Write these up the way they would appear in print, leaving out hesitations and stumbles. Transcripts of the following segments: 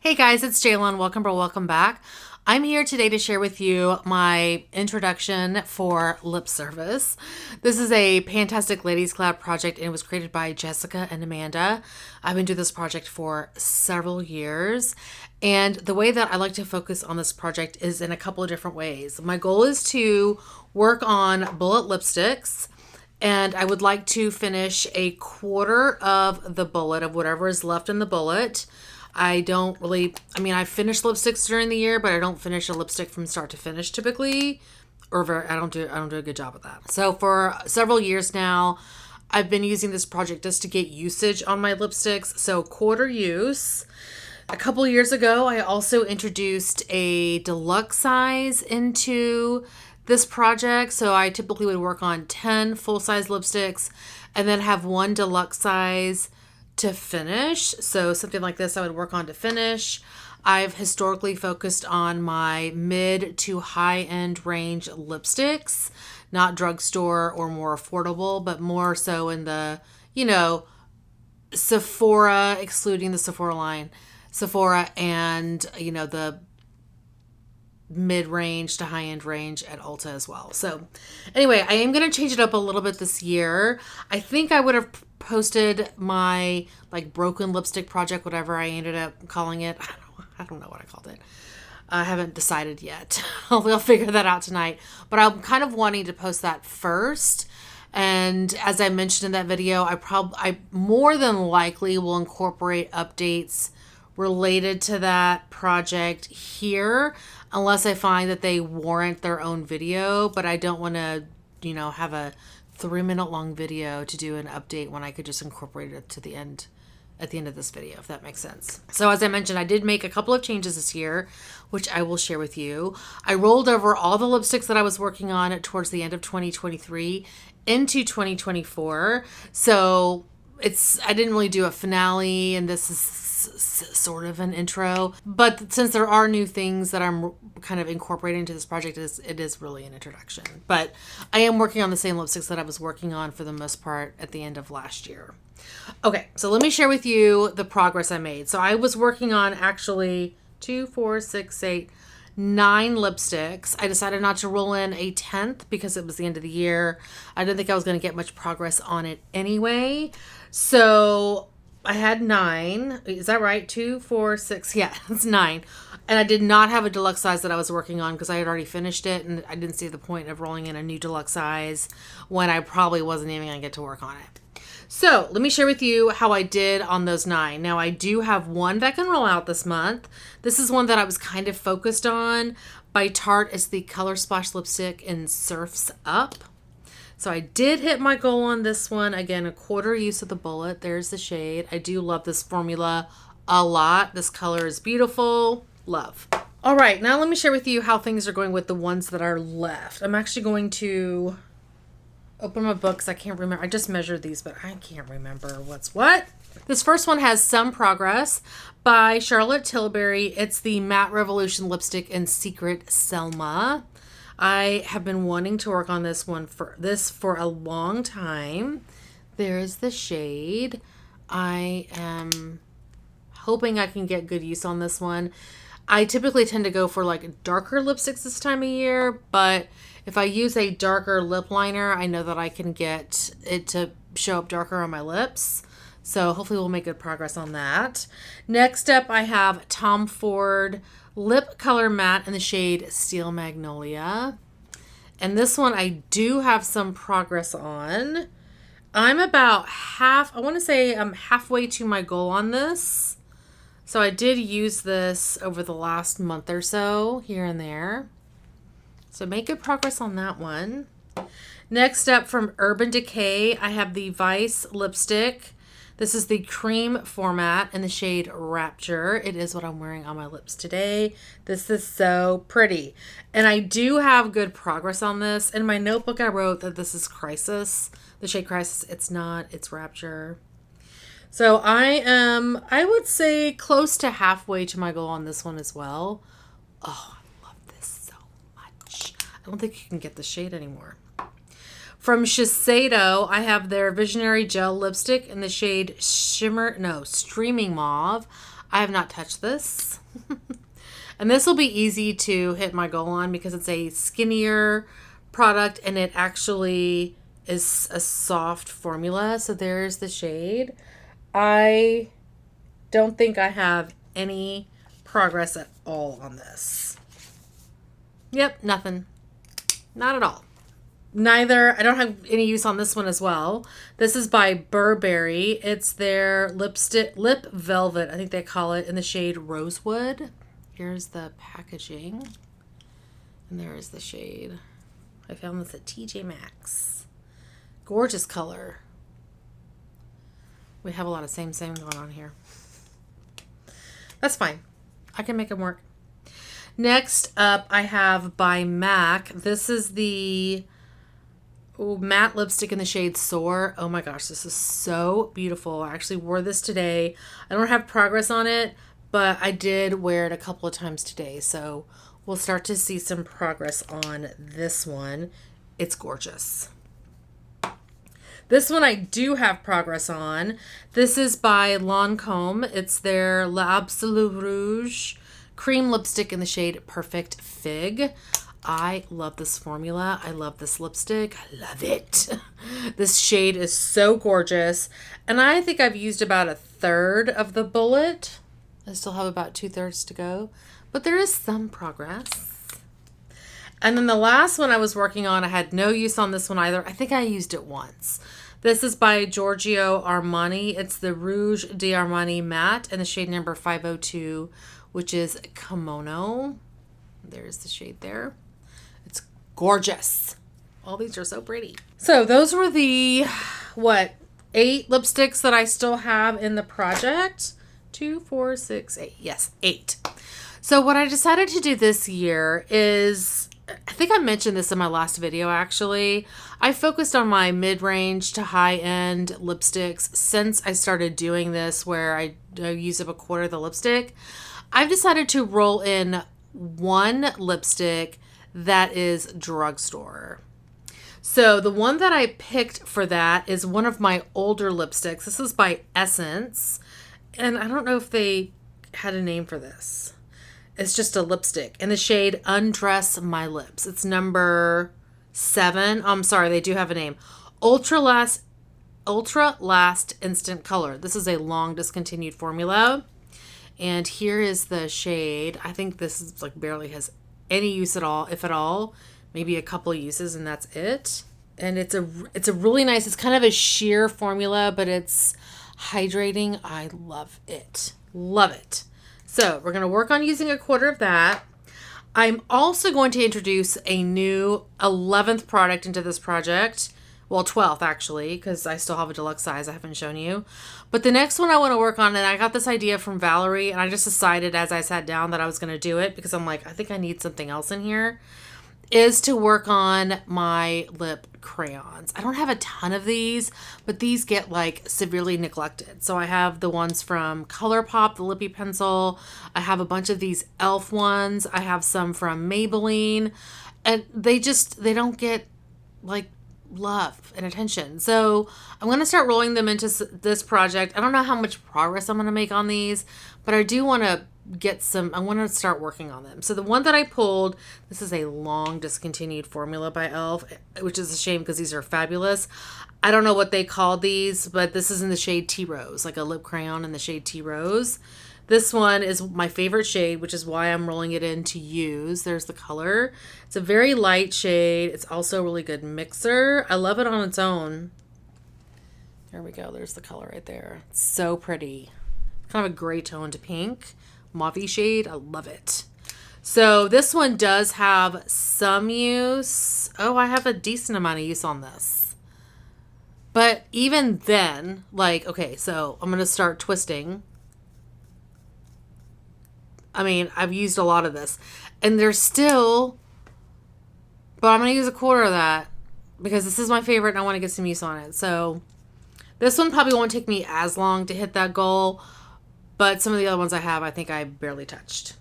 Hey guys, it's Jaylon. Welcome back. I'm here today to share with you my introduction for lip service. This is a Pantastic Ladies Collab project and it was created by Jessica and Amanda. I've been doing this project for several years, and the way that I like to focus on this project is in a couple of different ways. My goal is to work on bullet lipsticks, and I would like to finish a quarter of the bullet of whatever is left in the bullet. I finish lipsticks during the year, but I don't finish a lipstick from start to finish typically, I don't do a good job of that. So for several years now, I've been using this project just to get usage on my lipsticks. So quarter use. A couple years ago, I also introduced a deluxe size into this project. So I typically would work on 10 full-size lipsticks and then have one deluxe size to finish. So something like this I would work on to finish. I've historically focused on my mid to high end range lipsticks, not drugstore or more affordable, but more so in the, Sephora, excluding the Sephora line, Sephora and, the mid-range to high-end range at Ulta as well. So anyway, I am going to change it up a little bit this year. I think I would have posted my broken lipstick project, whatever I ended up calling it. I don't know what I called it. I haven't decided yet. I'll figure that out tonight. But I'm kind of wanting to post that first. And as I mentioned in that video, I more than likely will incorporate updates related to that project here, unless I find that they warrant their own video. But I don't want to, have a 3-minute long video to do an update when I could just incorporate it to the end, at the end of this video, if that makes sense. So as I mentioned, I did make a couple of changes this year, which I will share with you. I rolled over all the lipsticks that I was working on towards the end of 2023 into 2024. So I didn't really do a finale, and this is sort of an intro, but since there are new things that I'm kind of incorporating into this project, it is really an introduction. But I am working on the same lipsticks that I was working on for the most part at the end of last year. Okay, so let me share with you the progress I made. So I was working on actually 2, 4, 6, 8, 9 lipsticks. I decided not to roll in a 10th because it was the end of the year. I didn't think I was going to get much progress on it anyway. So I had 9. Is that right? 2, 4, 6. Yeah, it's 9. And I did not have a deluxe size that I was working on because I had already finished it, and I didn't see the point of rolling in a new deluxe size when I probably wasn't even going to get to work on it. So let me share with you how I did on those 9. Now I do have one that can roll out this month. This is one that I was kind of focused on by Tarte. It's the Color Splash lipstick in Surf's Up. So I did hit my goal on this one. Again, a quarter use of the bullet. There's the shade. I do love this formula a lot. This color is beautiful. Love. All right, now let me share with you how things are going with the ones that are left. I'm actually going to open my books. I can't remember. I just measured these, but I can't remember what's what. This first one has Some Progress by Charlotte Tilbury. It's the Matte Revolution lipstick in Secret Selma. I have been wanting to work on this one for a long time. There's the shade. I am hoping I can get good use on this one. I typically tend to go for darker lipsticks this time of year, but if I use a darker lip liner, I know that I can get it to show up darker on my lips. So hopefully we'll make good progress on that. Next up, I have Tom Ford Lip Color Matte in the shade Steel Magnolia. And this one I do have some progress on. I'm about I want to say I'm halfway to my goal on this. So I did use this over the last month or so, here and there. So make good progress on that one. Next up, from Urban Decay, I have the Vice lipstick. This is the cream format in the shade Rapture. It is what I'm wearing on my lips today. This is so pretty. And I do have good progress on this. In my notebook, I wrote that this is Crisis. The shade Crisis. It's not. It's Rapture. So I am, I would say, close to halfway to my goal on this one as well. Oh, I love this so much. I don't think you can get the shade anymore. From Shiseido, I have their Visionary Gel Lipstick in the shade Streaming Mauve. I have not touched this. And this will be easy to hit my goal on because it's a skinnier product and it actually is a soft formula. So there's the shade. I don't think I have any progress at all on this. Yep, nothing. Not at all. I don't have any use on this one as well. This is by Burberry. It's their lip velvet, I think they call it, in the shade Rosewood. Here's the packaging. And there is the shade. I found this at TJ Maxx. Gorgeous color. We have a lot of same going on here. That's fine. I can make them work. Next up, I have by MAC. This is the matte lipstick in the shade Soar. Oh my gosh, this is so beautiful. I actually wore this today. I don't have progress on it, but I did wear it a couple of times today. So we'll start to see some progress on this one. It's gorgeous. This one I do have progress on. This is by Lancome. It's their L'Absolu Rouge cream lipstick in the shade Perfect Fig. I love this formula. I love this lipstick. I love it. This shade is so gorgeous. And I think I've used about 1/3 of the bullet. I still have about 2/3 to go. But there is some progress. And then the last one I was working on, I had no use on this one either. I think I used it once. This is by Giorgio Armani. It's the Rouge d'Armani Matte in the shade number 502, which is Kimono. There's the shade there. It's gorgeous. All these are so pretty. So those were the, 8 lipsticks that I still have in the project. 2, 4, 6, 8. Yes, 8. So what I decided to do this year is, I think I mentioned this in my last video actually, I focused on my mid-range to high-end lipsticks since I started doing this where I use up 1/4 of the lipstick. I've decided to roll in one lipstick that is drugstore. So the one that I picked for that is one of my older lipsticks. This is by Essence. And I don't know if they had a name for this. It's just a lipstick in the shade Undress My Lips. It's number 7. I'm sorry, they do have a name. Ultra Last Instant Color. This is a long discontinued formula. And here is the shade. I think this is barely has any use at all, if at all. Maybe a couple uses and that's it. And it's a really nice, it's kind of a sheer formula, but it's hydrating. I love it. Love it. So we're going to work on using 1/4 of that. I'm also going to introduce a new 11th product into this project. Well, 12th actually, because I still have a deluxe size I haven't shown you. But the next one I want to work on, and I got this idea from Valerie, and I just decided as I sat down that I was going to do it because I'm like, I think I need something else in here, is to work on my lip crayons. I don't have a ton of these, but these get severely neglected. So I have the ones from ColourPop, the Lippy Pencil. I have a bunch of these e.l.f. ones. I have some from Maybelline, and they don't get love and attention. So I'm going to start rolling them into this project. I don't know how much progress I'm going to make on these, but I do want to I want to start working on them. So the one that I pulled, this is a long discontinued formula by e.l.f., which is a shame because these are fabulous. I don't know what they call these, but this is in the shade Tea Rose, like a lip crayon in the shade Tea Rose. This one is my favorite shade, which is why I'm rolling it in to use. There's the color. It's a very light shade. It's also a really good mixer. I love it on its own. There we go. There's the color right there. It's so pretty. Kind of a gray toned pink. Mauve shade. I love it. So this one does have some use. Oh, I have a decent amount of use on this. But even then, okay, so I'm going to start twisting. I mean, I've used a lot of this. And there's still, but I'm going to use 1/4 of that because this is my favorite and I want to get some use on it. So this one probably won't take me as long to hit that goal. But some of the other ones I have, I think I barely touched.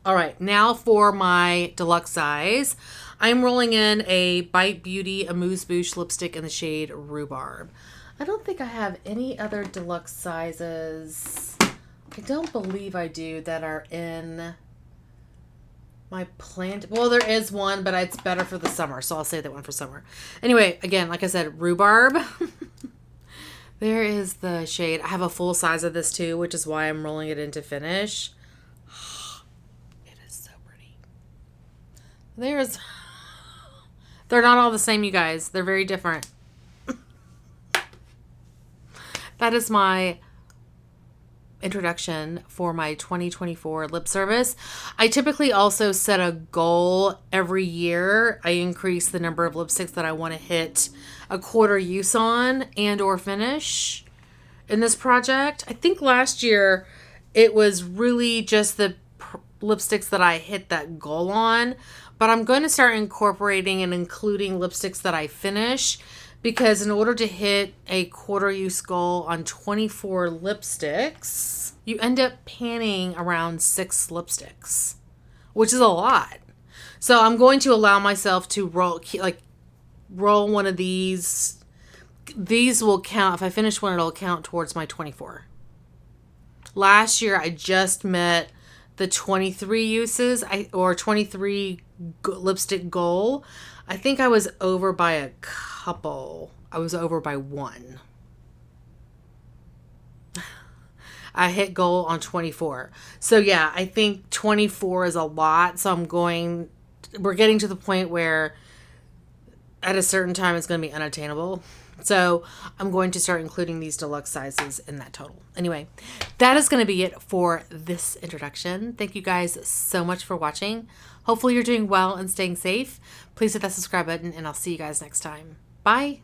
All right, now for my deluxe size. I'm rolling in a Bite Beauty Amuse Bouche lipstick in the shade Rhubarb. I don't think I have any other deluxe sizes I don't believe I do that are in my plant. Well, there is one, but it's better for the summer, so I'll save that one for summer. Anyway, again, like I said, rhubarb. There is the shade. I have a full size of this too, which is why I'm rolling it into finish. It is so pretty. They're not all the same, you guys. They're very different. That is my introduction for my 2024 lip service. I typically also set a goal every year. I increase the number of lipsticks that I want to hit a quarter use on and or finish in this project. I think last year it was really just the lipsticks that I hit that goal on, but I'm going to start incorporating and including lipsticks that I finish, because in order to hit a quarter use goal on 24 lipsticks, you end up panning around 6 lipsticks, which is a lot. So I'm going to allow myself to roll one of these. These will count. If I finish one, it'll count towards my 24. Last year, I just met the 23 uses or 23 lipstick goal. I think I was over by a couple. I was over by one. I hit goal on 24. So yeah, I think 24 is a lot. So we're getting to the point where at a certain time it's going to be unattainable. So I'm going to start including these deluxe sizes in that total. Anyway, that is going to be it for this introduction. Thank you guys so much for watching. Hopefully you're doing well and staying safe. Please hit that subscribe button, and I'll see you guys next time. Bye.